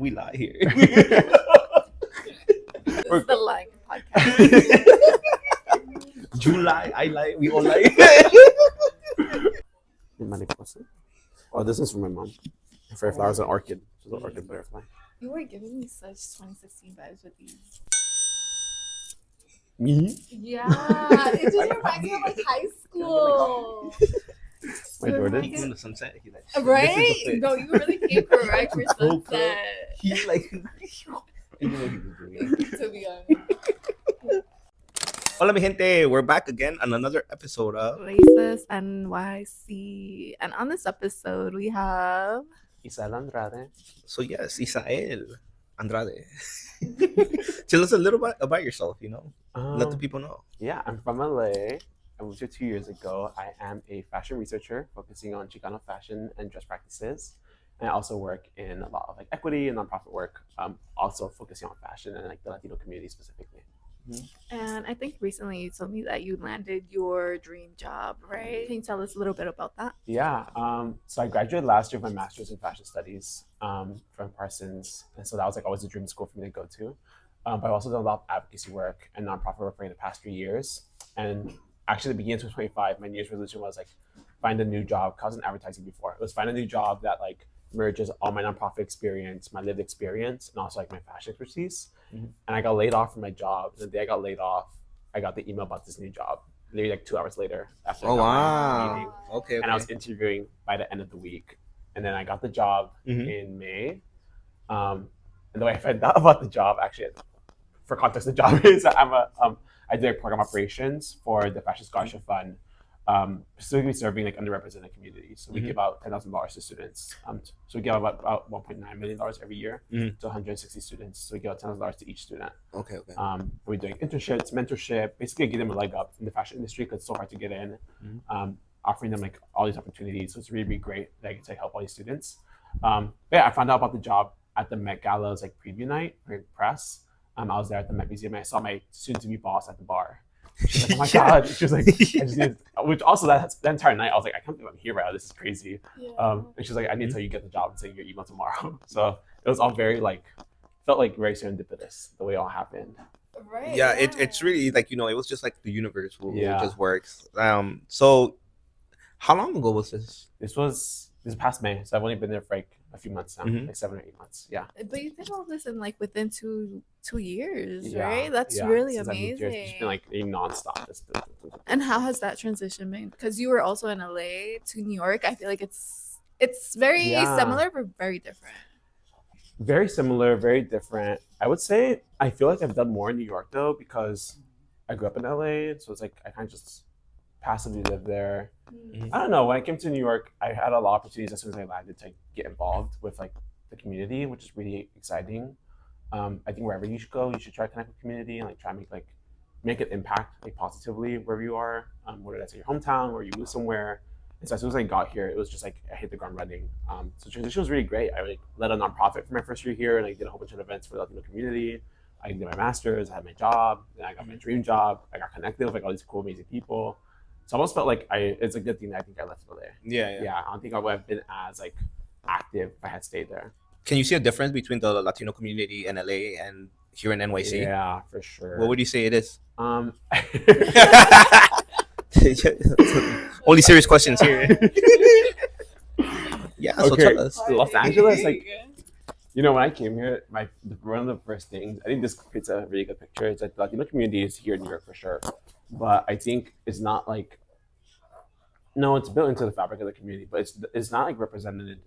We lie here. This is the lying podcast. You lie, I lie, we all lie. Oh, this is from my mom. Her favorite flower is an orchid. She's an orchid butterfly. You were giving me such 2016 vibes with these. Me? Yeah, it just reminds me of like high school. My daughter? Peeking in the sunset. He like, Right? this is the fit. No, you really came correct for Broke up. sunset. He like, you know what he was doing. To be honest. Hola Mi Gente, we're back again on another episode of Raices NYC. And on this episode, we have... Isael Andrade. So yes, Isael Andrade. Tell us a little bit about yourself, you know. Let the people know. Yeah, I'm from LA. I moved here 2 years ago. I am a fashion researcher focusing on Chicano fashion and dress practices. And I also work in a lot of like equity and nonprofit work, also focusing on fashion and like the Latino community specifically. And I think recently you told me that you landed your dream job, right? Can you tell us a little bit about that? Yeah, so I graduated last year with my master's in fashion studies from Parsons. And so that was like always a dream school for me to go to. But I've also done a lot of advocacy work and nonprofit work for the past 3 years. And actually, at the beginning of 2025, my New Year's resolution was like, find a new job. I was in advertising before. It was find a new job that like merges all my nonprofit experience, my lived experience, and also like my fashion expertise. Mm-hmm. And I got laid off from my job. The day I got laid off, I got the email about this new job. Literally like 2 hours later after I got my meeting. Okay. And I was interviewing by the end of the week. And then I got the job in May. And the way I found out about the job, actually, for context, the job is I did program operations for the Fashion Scholarship Fund, specifically serving like underrepresented communities. So we give out $10,000 to students. So we give out about $1.9 million every year to 160 students. So we give out $10,000 to each student. Okay. We're doing internships, mentorship, basically give them a leg up in the fashion industry because it's so hard to get in. Offering them like all these opportunities. So it's really, really great that I get to help all these students. But yeah, I found out about the job at the Met Gala's like preview night for press. I was there at the Met Museum and I saw my soon-to-be boss at the bar. She was like, oh my God. She was like, I just need, which also that entire night, I was like, I can't believe I'm here right now. This is crazy. Yeah. And she's like, I need to tell you get the job and send your email tomorrow. So it was all very like, felt like very serendipitous the way it all happened. Right. Yeah, it's really like, you know, it was just like the universe who just works. So how long ago was this? This past May. So I've only been there for like a few months now, like 7 or 8 months. Yeah. But you did all this in like within two years, right? That's really amazing. It's been like nonstop. And how has that transition been? Because you were also in LA to New York. I feel like it's very similar but very different. Very similar, very different. I would say I feel like I've done more in New York though because I grew up in LA, so it's like I kind of just passively lived there. I don't know. When I came to New York, I had a lot of opportunities as soon as I landed to get involved with like the community, which is really exciting. I think wherever you should go, you should try to connect with community and like try to make an impact like positively wherever you are, whether that's at your hometown or you move somewhere. And so as soon as I got here, it was just like I hit the ground running. So transition was really great. I like led a nonprofit for my first year here, and I did a whole bunch of events for the Latino community. I did my master's, I had my job, then I got my dream job. I got connected with like all these cool, amazing people. So I almost felt like it's a good thing that I think I left LA. Yeah. I don't think I would have been as like active if I had stayed there. Can you see a difference between the Latino community in LA and here in NYC? Yeah, for sure. What would you say it is? Only serious questions here. Yeah, so tell us. Los Angeles, like, you know, when I came here, one of the first things, I think this creates a really good picture. It's like the Latino community is here in New York for sure. But I think it's not like, no, it's built into the fabric of the community, but it's not like represented in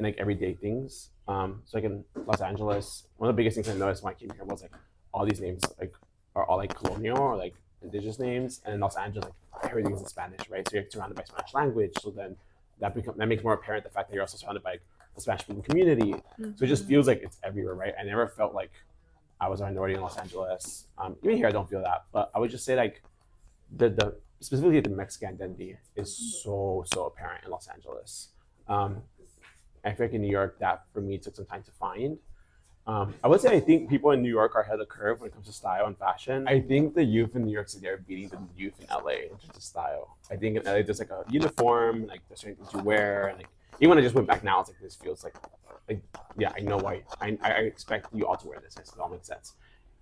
like everyday things. So like in Los Angeles, one of the biggest things I noticed when I came here was like all these names like are all like colonial or like indigenous names, and in Los Angeles like everything's in Spanish, right? So you're surrounded by Spanish language, so then that makes more apparent the fact that you're also surrounded by the Spanish-speaking community. So it just feels like it's everywhere, right? I never felt like I was a minority in Los Angeles. Even here, I don't feel that, but I would just say like the specifically the Mexican identity is so apparent in Los Angeles. I feel like in New York, that for me took some time to find. I would say I think people in New York are ahead of the curve when it comes to style and fashion. I think the youth in New York City are beating the youth in LA in terms of style. I think in LA there's like a uniform, like there's certain things you wear, and like even when I just went back now, it's like this feels like I know why. I expect you all to wear this. It all makes sense.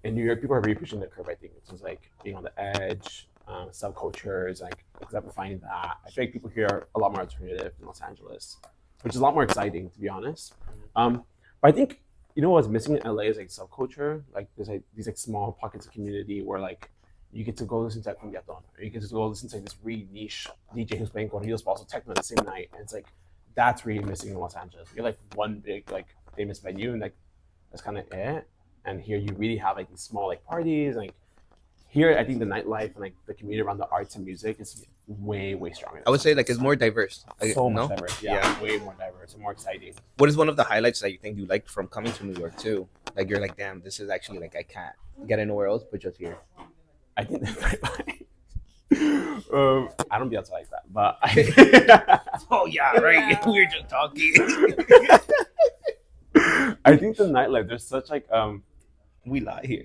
In New York, people are really pushing the curve. I think it's just like being on the edge, subcultures, like exemplifying that. I feel like people here are a lot more alternative in Los Angeles, which is a lot more exciting, to be honest. But I think what's missing in LA is like subculture. Like there's like these like small pockets of community where like you get to go listen to cumbiaton, or you get to go listen to like, this really niche DJ who's playing corridos, but also techno the same night. And it's like that's really missing in Los Angeles. You're like one big like famous venue, and like that's kind of it. And here you really have like these small like parties. Like here, I think the nightlife and like the community around the arts and music is way stronger. I would say like it's more diverse. Like, so much diverse. Yeah, way more diverse and more exciting. What is one of the highlights that you think you liked from coming to New York too? Like you're like, damn, this is actually like I can't get anywhere else but just here. I think that's nightlife. I don't be able to like that, but oh yeah, right. We're just talking. I think the nightlife. There's such like we lie here.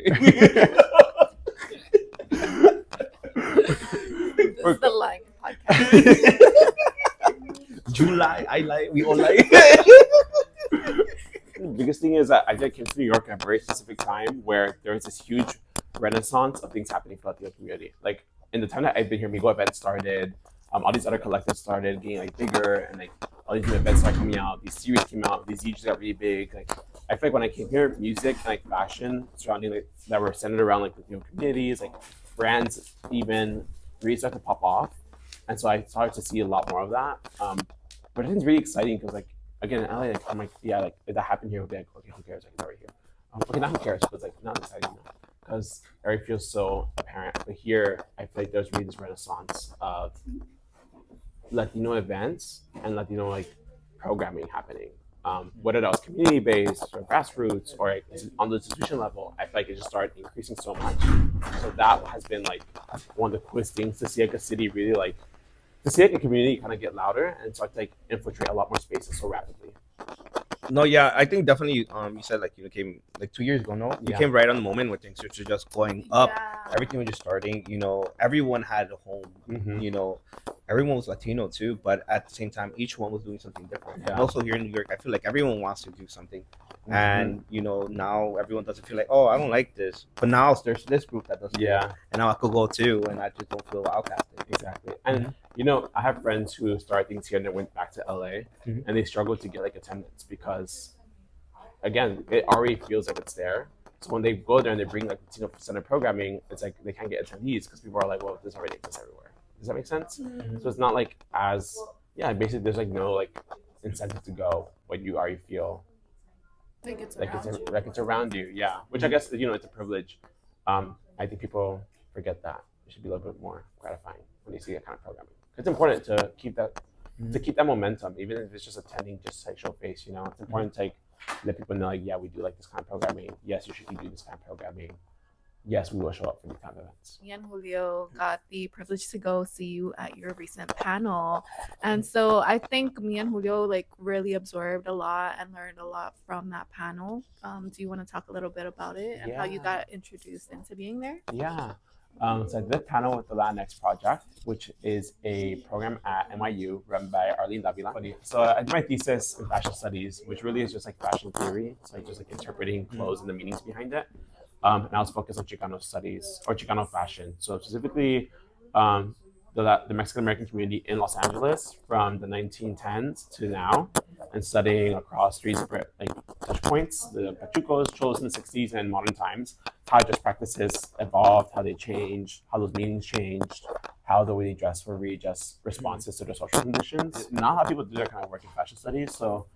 This is the lying podcast. You lie, I lie, we all lie. The biggest thing is that I came to New York at a very specific time where there was this huge renaissance of things happening for the Latino community. Like in the time that I've been here, Migo events started, all these other collectives started getting like bigger, and like all these new events started coming out. These series came out. These DJs got really big. Like I feel like when I came here, music and like fashion surrounding like that were centered around like the communities, like brands even really started to pop off, and so I started to see a lot more of that. But I think it's really exciting because like again in LA, like, I'm like yeah, like if that happened here, we'll be like okay, who cares? Like it's already here. Okay, not who cares, but it's like not exciting because everything feels so apparent. But here, I feel like there's really this renaissance of Latino events and Latino like programming happening. Whether that was community based or grassroots or like, on the institution level, I feel like it just started increasing so much. So that has been like one of the coolest things to see like a city really like to see like a community kind of get louder and start to like infiltrate a lot more spaces so rapidly. No, yeah, I think definitely. You said like you came like 2 years ago. No, you came right on the moment when things were just going up. Yeah. Everything was just starting. Everyone had a home. Mm-hmm. Everyone was Latino too, but at the same time, each one was doing something different. Yeah. And also here in New York, I feel like everyone wants to do something, and now everyone doesn't feel like, oh, I don't like this, but now there's this group that doesn't. Yeah. And now I could go too, and I just don't feel outcasted. Exactly. And I have friends who started things here and then went back to LA, and they struggle to get like attendance because, again, it already feels like it's there. So when they go there and they bring like center programming, it's like they can't get attendees because people are like, well, this already exists everywhere. Does that make sense? Mm-hmm. So it's not like basically there's like no like incentive to go when you already feel Like it's like around you. it's around you. Yeah, which I guess it's a privilege. I think people forget that. It should be a little bit more gratifying when you see that kind of programming. It's important to keep that momentum, even if it's just attending, just like show face. It's important to like let people know, like, yeah, we do like this kind of programming. Yes, you should do this kind of programming. Yes, we will show up for these kind of events. Me and Julio got the privilege to go see you at your recent panel. And so I think me and Julio like really absorbed a lot and learned a lot from that panel. Do you want to talk a little bit about it and how you got introduced into being there? Yeah. So I did a panel with the Latinx Project, which is a program at NYU run by Arlene Davila. So I did my thesis in fashion studies, which really is just like fashion theory. So just like interpreting clothes and the meanings behind it. And I was focused on Chicano studies or Chicano fashion. So specifically, the Mexican American community in Los Angeles from the 1910s to now, and studying across three separate touch points: the Pachucos, Cholos in the 60s, and modern times. How dress practices evolved, how they changed, how those meanings changed, how the way they dress were really just responses to their social conditions. Not a lot of people do that kind of work in fashion studies, so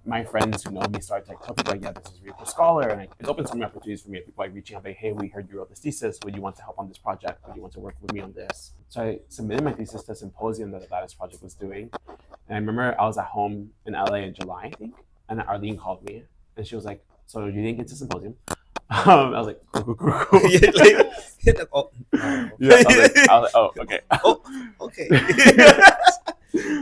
my friends who know me started to tell people yeah, this is a really cool scholar, and it's opened so many opportunities for me. People reaching out hey, we heard you wrote this thesis. Would you want to help on this project? Would you want to work with me on this? So I submitted my thesis to a symposium that the Latinx Project was doing, and I remember I was at home in LA in July, I think, and Arlene called me, and she was like, "So you didn't get to symposium?" I was like, cool. I was like, oh, okay. Okay.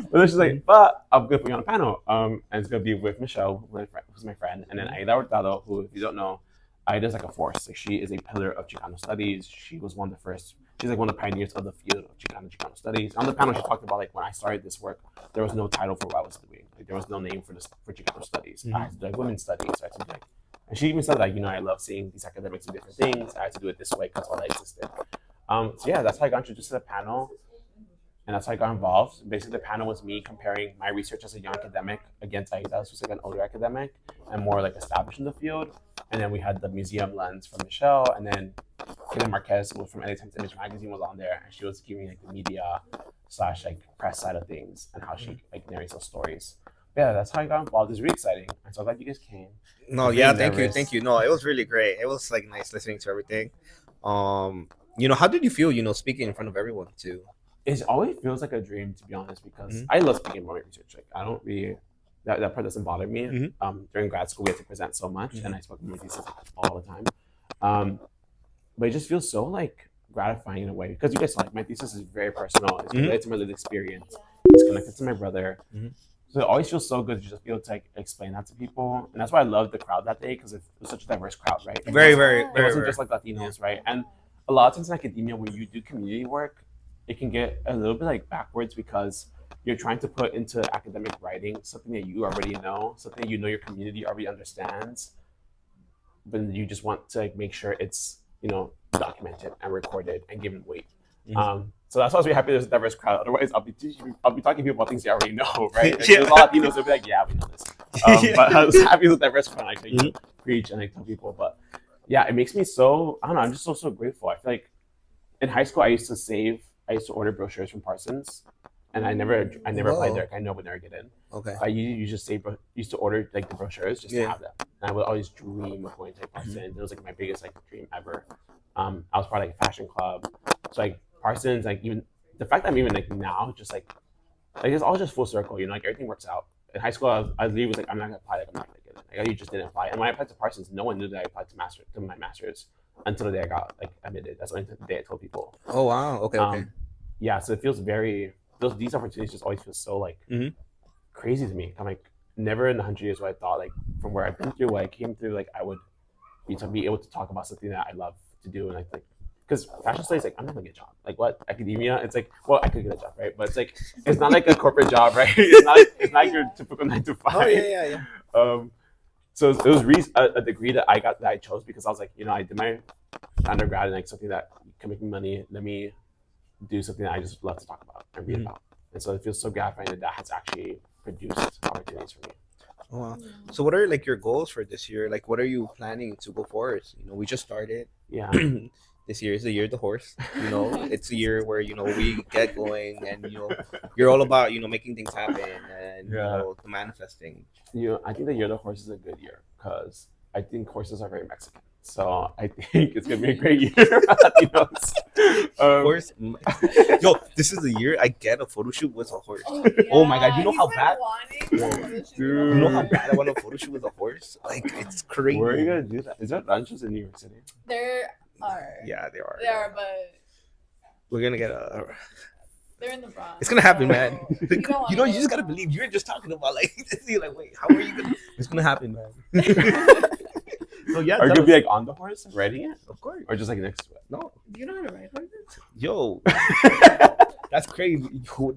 But then she's like, but I'm going to put you on a panel. And it's going to be with Michelle, who's my friend, and then Aida Hurtado, who, if you don't know, Aida's like a force. Like, she is a pillar of Chicano studies. She was one of the first. She's like one of the pioneers of the field of Chicano studies. On the panel, she talked about like when I started this work, there was no title for what I was doing. Like, there was no name for Chicano studies. I had to do like women's studies. So I had to do like, and she even said like, I love seeing these academics do different things. I had to do it this way because all that existed. So yeah, that's how I got introduced to the panel. And that's how I got involved. Basically, the panel was me comparing my research as a young academic against Aida, who's like an older academic and more like established in the field. And then we had the museum lens from Michelle, and then Kayla Marquez from LA Times Image Magazine was on there, and she was giving like the media / like press side of things and how she like narrates those stories. But yeah, that's how I got involved. It's really exciting. I'm so glad you guys came. No, yeah, thank you. No, it was really great. It was like nice listening to everything. How did you feel? Speaking in front of everyone too. It always feels like a dream, to be honest, because I love speaking about my research. Like, I don't really, that part doesn't bother me. During grad school, we had to present so much, and I spoke to my thesis all the time. But it just feels so like gratifying in a way, because you guys saw, like, my thesis is very personal. It's related to my lived experience. It's connected to my brother. So it always feels so good to just be able to like explain that to people, and that's why I loved the crowd that day, because it was such a diverse crowd, right? It wasn't just like Latinos, right? And a lot of times in academia, when you do community work, it can get a little bit like backwards, because you're trying to put into academic writing something that you already know, something your community already understands, but you just want to like make sure it's documented and recorded and given weight. So that's why I was really happy there's a diverse crowd. Otherwise, I'll be talking to people about things they already know, right? Like, there's a lot of Latinos that'll be like, yeah, we know this. But I was happy with the diverse crowd. I can preach and I tell people, but yeah, it makes me so, I don't know, I'm just so grateful. I feel like in high school, I used to order brochures from Parsons, and I never applied there. I know would never get in. Okay. I used to order like the brochures just to have them. And I would always dream of going to Parsons. It was like my biggest like dream ever. I was part of like a fashion club, so like Parsons, like even the fact that I'm even like now, just like it's all just full circle. Like everything works out. In high school, I was like, I'm not gonna apply. Like I'm not gonna get it. Like I just didn't apply. And when I applied to Parsons, no one knew that I applied to my master's until the day I got like admitted. That's the only day I told people. Oh wow. Okay. Yeah, so it feels these opportunities just always feel so like crazy to me. I'm like, never in 100 years would I thought, like, from where I've been through, what I came through, like I would be able to talk about something that I love to do. And I think, because fashion studies, like, I'm not gonna get a job. Like, what? Academia? It's like, well, I could get a job, right? But it's like, it's not like a corporate job, right? It's not like your typical 9 to 5. Oh yeah. So it was a degree that I chose because I was like, I did my undergrad and like something that can make me money. Let me do something that I just love to talk about and read about. And so it feels so gratifying that has actually produced opportunities for me. Oh, wow. So what are like your goals for this year? Like, what are you planning to go forward? We just started. Yeah. This year is the year of the horse. It's a year where we get going, and you're all about making things happen and the manifesting. I think the year of the horse is a good year because I think horses are very Mexican. So I think it's gonna be a great year for Latinos. Horse. Yo, this is the year I get a photo shoot with a horse. Oh my god, you know how bad? You know how bad I want a photo shoot with a horse? Like, it's crazy. Where are you gonna do that? Is there ranches in New York City? There are. Yeah, there are. There are, but we're gonna get they're in the Bronx. It's gonna happen, man. You you just gotta believe. You're just talking about like, you're like, wait, how are you gonna? It's gonna happen, man. So yeah, are you gonna be like on the horse riding it? Of course. Or just like next to it? No. Do you know how to ride horses? Yo, that's crazy.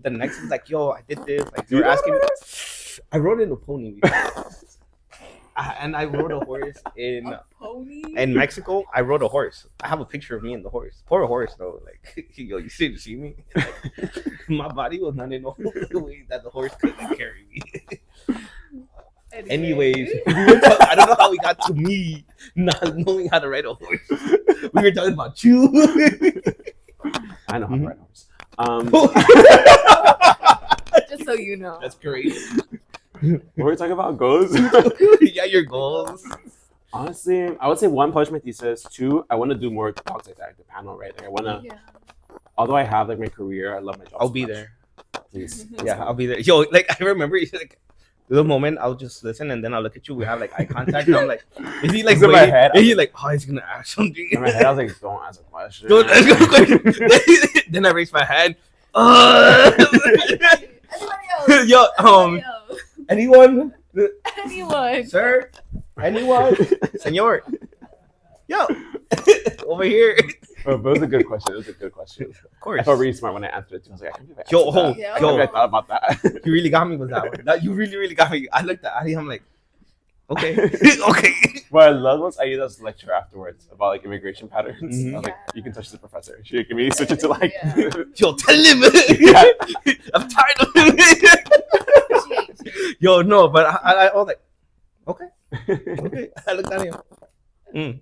The next is like, yo, I did this. Like, they were asking me. I rode in a pony. And I rode a horse in Mexico. I rode a horse. I have a picture of me and the horse. Poor horse though. Like, yo, you see me? Like, my body was not in the way that the horse couldn't carry me. Anyways, I don't know how we got to me not knowing how to ride a horse. We were talking about you. I know how to ride a horse. Just so you know. That's crazy. What were we talking about? Goals? Yeah, your goals. Honestly, I would say 1, publish my thesis. 2, I want to do more talks like that at the panel, right? Like I want to, although I have like my career, I love my job. I'll be there. Please. Yeah, I'll be there. Yo, like I remember like the moment I'll just listen and then I'll look at you. We have like eye contact. And I'm like, is he like in my head? Is he like, oh, he's gonna ask something? In my head, I was like, don't ask a question. Don't ask a question. Then I raise my hand. Yo, anyone? Anyone? Sir? Anyone? Senor? Yo, over here. But it was a good question. It was a good question. Of course. I felt really smart when I answered it too. I was like, I can't believe I Yo, answered that. yo. I can't believe I thought about that. You really got me with that one. You really got me. I looked at Adi. I'm like, okay, okay. What I love was I used this lecture afterwards about like immigration patterns. Mhm. I was like, you can touch the professor. She can maybe switch it to like. Yeah. Yo, tell him. Yeah. I'm tired of him. Yo, no, but I was like, okay. I looked at him.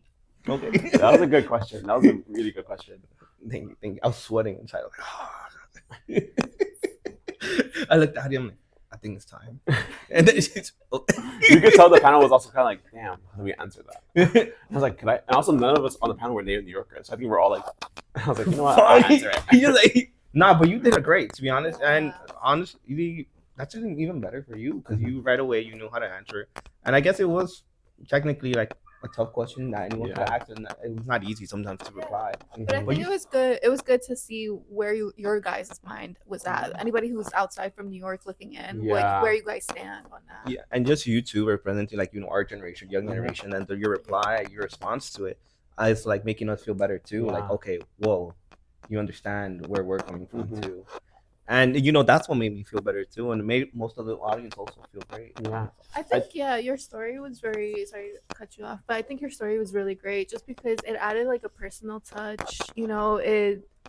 Okay. That was a good question. That was a really good question. Thank you. I was sweating inside. I was like, I looked at him like, I think it's time. And then she's, You could tell the panel was also kind of like, damn, how do we answer that? I was like, could I? And also, none of us on the panel were native New Yorkers. So I think we're all like, I was like, you know what? I'll answer it. You're like, nah, but you did it great, to be honest. And honestly, that's even better for you because you right away you knew how to answer it. And I guess it was technically like a tough question that anyone could ask, and it was not easy sometimes to reply. But I think it was good. It was good to see where your guys' mind was at. Anybody who's outside from New York looking in, like where you guys stand on that. Yeah, and just you two representing like our generation, young generation, and your reply, your response to it, is like making us feel better too. Yeah. Like, okay, whoa, you understand where we're coming from too. And that's what made me feel better too, and it made most of the audience also feel great. Yeah, I think your story was very sorry to cut you off, but I think your story was really great just because it added like a personal touch.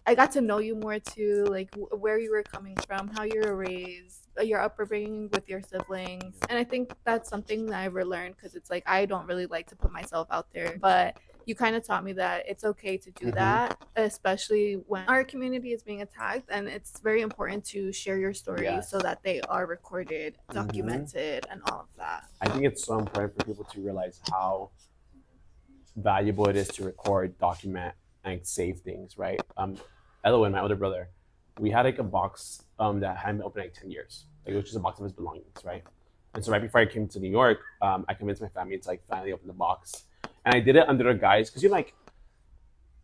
I got to know you more too, like where you were coming from, how you were raised, your upbringing with your siblings, and I think that's something that I ever learned because it's like I don't really like to put myself out there, but you kind of taught me that it's okay to do that, especially when our community is being attacked, and it's very important to share your story so that they are recorded, documented, and all of that. I think it's so important for people to realize how valuable it is to record, document, and save things, right? Eloin, my older brother, we had like a box that hadn't been opened in like 10 years. Like, it was just a box of his belongings, right? And so right before I came to New York, I convinced my family to like finally open the box. And I did it under the guise, because like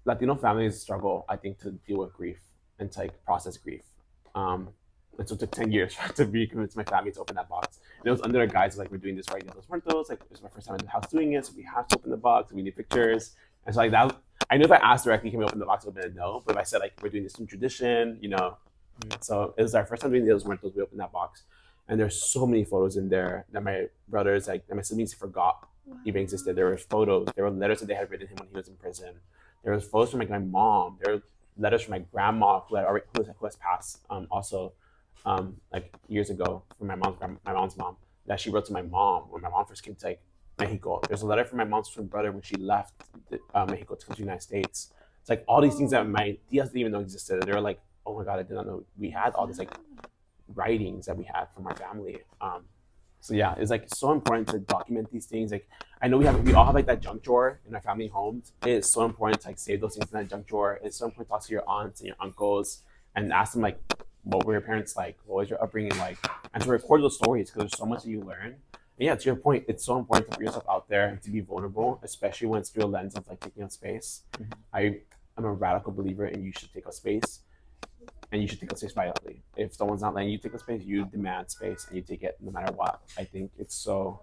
Latino families struggle, I think, to deal with grief and to like process grief. And so it took 10 years to be convinced my family to open that box. And it was under the guise of like, we're doing this right now, those Muertos, like this is my first time in the house doing it, so we have to open the box, we need pictures. And so like that, I knew if I asked directly, can we open the box, I would have been a no. But if I said like, we're doing this new tradition, So it was our first time doing those Muertos, we opened that box. And there's so many photos in there that my brothers, like, and my siblings forgot even existed. There were photos, there were letters that they had written him when he was in prison. There was photos from like my mom. There were letters from my grandma who has passed also like years ago, from my mom's mom, that she wrote to my mom when my mom first came to like Mexico. There's a letter from my mom's twin brother when she left Mexico to come to the United States. It's like all these things that my tias didn't even know existed. And they were like, oh my God, I did not know we had all this like writings that we had from our family. So yeah, it's like so important to document these things. Like, I know we all have like that junk drawer in our family homes. It is so important to like save those things in that junk drawer. It's so important to talk to your aunts and your uncles and ask them like, what were your parents like? What was your upbringing like? And to record those stories, because there's so much that you learn. And yeah, to your point, it's so important to put yourself out there and to be vulnerable, especially when it's through a lens of like taking up space. I am a radical believer in you should take up space. And you should take up space violently. If someone's not letting you take up space, you demand space and you take it no matter what. I think it's so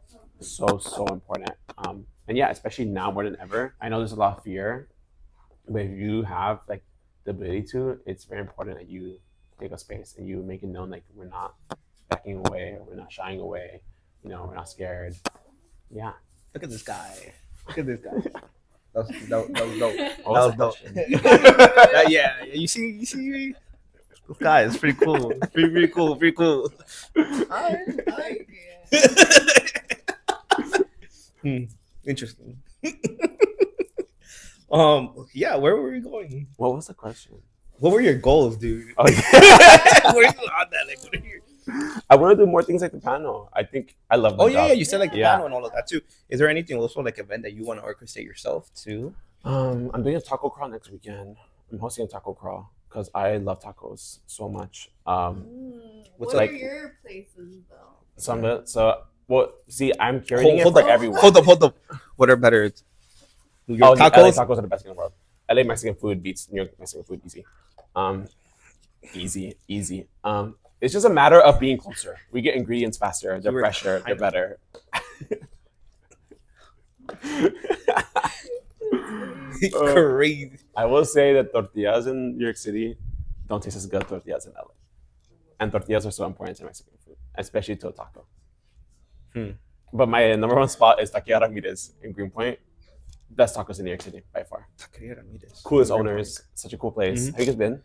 important. And yeah, especially now more than ever. I know there's a lot of fear, but if you have like the ability to, it's very important that you take up space and you make it known like we're not backing away or we're not shying away. We're not scared. Yeah. Look at this guy. Look at this guy. That was dope. That was dope. Yeah. You see. This guy is pretty cool. Pretty cool. Interesting. Yeah, where were we going? What was the question? What were your goals, dude? Oh, yeah. Where are you on that? Like, what are your... I want to do more things like the panel. I think I love the job. Yeah. You said like the panel and all of that too. Is there anything also like event that you want to orchestrate yourself too? I'm doing a taco crawl next weekend. I'm hosting a taco crawl because I love tacos so much. What are your places though? I'm curating it for everyone. Hold up. What are better? New York tacos? LA tacos are the best in the world. LA Mexican food beats New York Mexican food easy. Easy. It's just a matter of being closer. We get ingredients faster. They're fresher. They're better. Crazy. I will say that tortillas in New York City don't taste as good as tortillas in LA. And tortillas are so important to Mexican food, especially to a taco. But my number one spot is Taqueria Ramirez in Greenpoint. Best tacos in New York City by far. Taqueria Ramirez. Coolest owners, such a cool place. Have you guys been?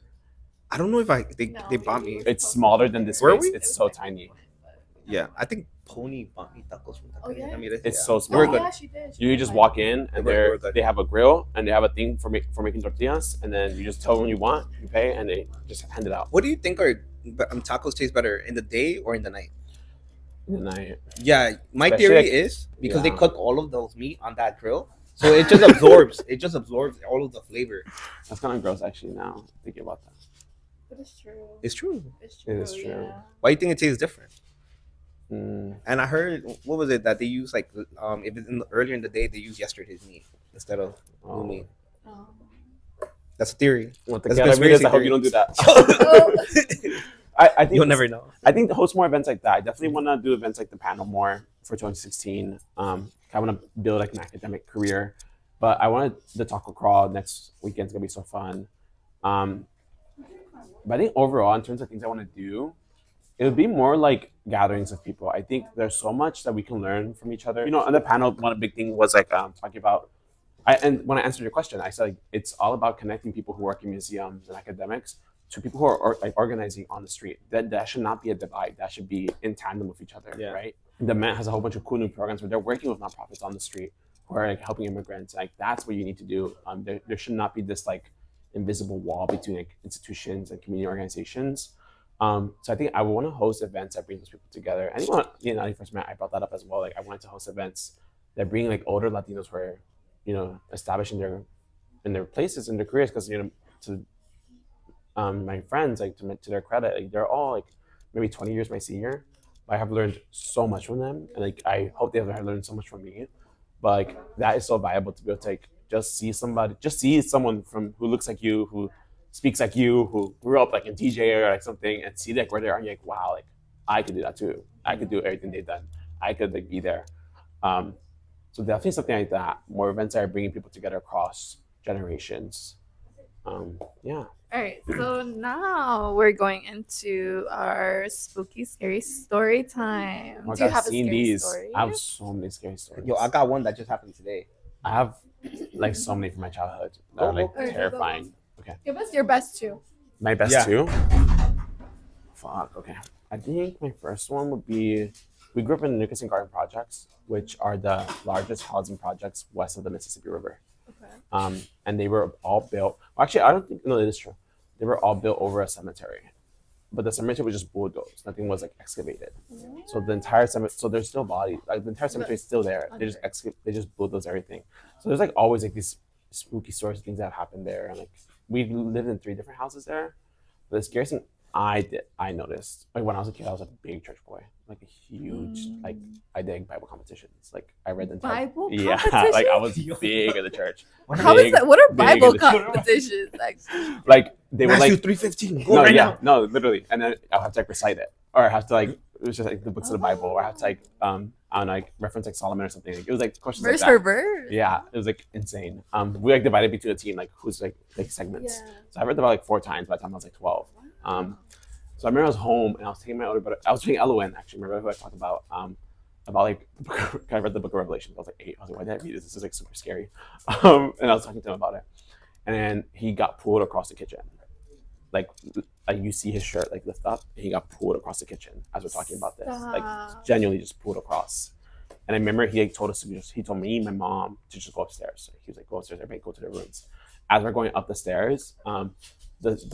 I don't know if they bought me. It's smaller than this Where place. we? It's so tiny. Yeah, I think Pony bought me tacos from Taqueria Ramirez. It's so They small. were good. Yeah, she did. You just walk in and They were good. they have a grill and they have a thing for making tortillas, and then you just tell them what you want, you pay, and they just hand it out. What do you think are tacos taste better in the day or in the night? In the night. Yeah, my Especially theory like- is because they yeah. cook all of those meat on that grill, so it just absorbs. It just absorbs all of the flavor. That's kind of gross, actually. Now thinking about that. But it's true. It's true. It's true. It is true. Yeah. Why do you think it tastes different? Mm. And I heard, what was it that they use like if it's earlier in the day they use yesterday's meat instead of new meat. That's a theory. Well, That's Taqueria Ramirez, I hope conspiracy you don't do that. Oh. I think You'll never know. I think to host more events like that. I definitely want to do events like the panel more for 2016. I want to build like an academic career, but I wanted the taco crawl next weekend's gonna be so fun. But I think overall, in terms of things I want to do, it would be more like gatherings of people. I think there's so much that we can learn from each other. You know, on the panel, one big thing was like talking about. And when I answered your question, I said like, it's all about connecting people who work in museums and academics to people who are like organizing on the street. That should not be a divide. That should be in tandem with each other, right? The Met has a whole bunch of cool new programs where they're working with nonprofits on the street who are like helping immigrants. Like that's what you need to do. There should not be this like invisible wall between like institutions and community organizations. So I think I want to host events that bring those people together. Anyone, you know, first met, I brought that up as well. Like I wanted to host events that bring like older Latinos who are, you know, established in their places in their careers, because you know, to my friends, like to their credit, like they're all like maybe 20 years my senior. I have learned so much from them, and like I hope they have learned so much from me. But like that is so valuable to be able to like just see someone from who looks like you, who speaks like you, who grew up like in TJ or like something, and see like where they are, and you're like, wow, like I could do that too. I could do everything they've done. I could like be there. So definitely something like that. More events that are bringing people together across generations. Yeah. All right, so now we're going into our spooky, scary story time. Oh, Do you I've have a seen scary these. story? I have so many scary stories. Yo, I got one that just happened today. I have like so many from my childhood that are like Okay. terrifying. Okay. Give us your best two. My best Yeah. two? Fuck, okay. I think my first one would be, we grew up in the Nickerson Garden Projects, which are the largest housing projects west of the Mississippi River. Okay. And they were all built, well, actually, I don't think, no, it is true. They were all built over a cemetery. But the cemetery was just bulldozed. Nothing was like excavated. So the entire cemetery, so there's still bodies. Like the entire cemetery is still there. They just bulldoze everything. So there's like always like these spooky stories, things that happened there. And like we lived in 3 different houses there. But the scariest thing I noticed, like when I was a kid, I was a big church boy, like a huge, like I did Bible competitions. Like I read the entire Bible yeah, competitions? like I was big in the church. How is that? What are big Bible in the church. competitions? Actually? Like they were Matthew like 3:15. Go no, right yeah, now. no, literally, and then I'll have to like recite it, or I have to like it was just like the books of the Bible, or I have to like I don't know, like reference like Solomon or something. Like, it was like questions Verse like for that. verse. Yeah, it was like insane. We like divided between a team, like who's like segments. Yeah. So I read them about like 4 times by the time I was like 12. So I remember I was home and I was taking my older brother. I was reading Elowen actually. Remember who I talked about like I read the Book of Revelation. I was like 8. I was like, why did I read this? This is like super scary. And I was talking to him about it, and then he got pulled across the kitchen. Like you see his shirt like lift up, and he got pulled across the kitchen as we're talking about this. Like genuinely just pulled across. And I remember he like told us he told me and my mom to just go upstairs. He was like, go upstairs, everybody go to their rooms. As we're going up the stairs, the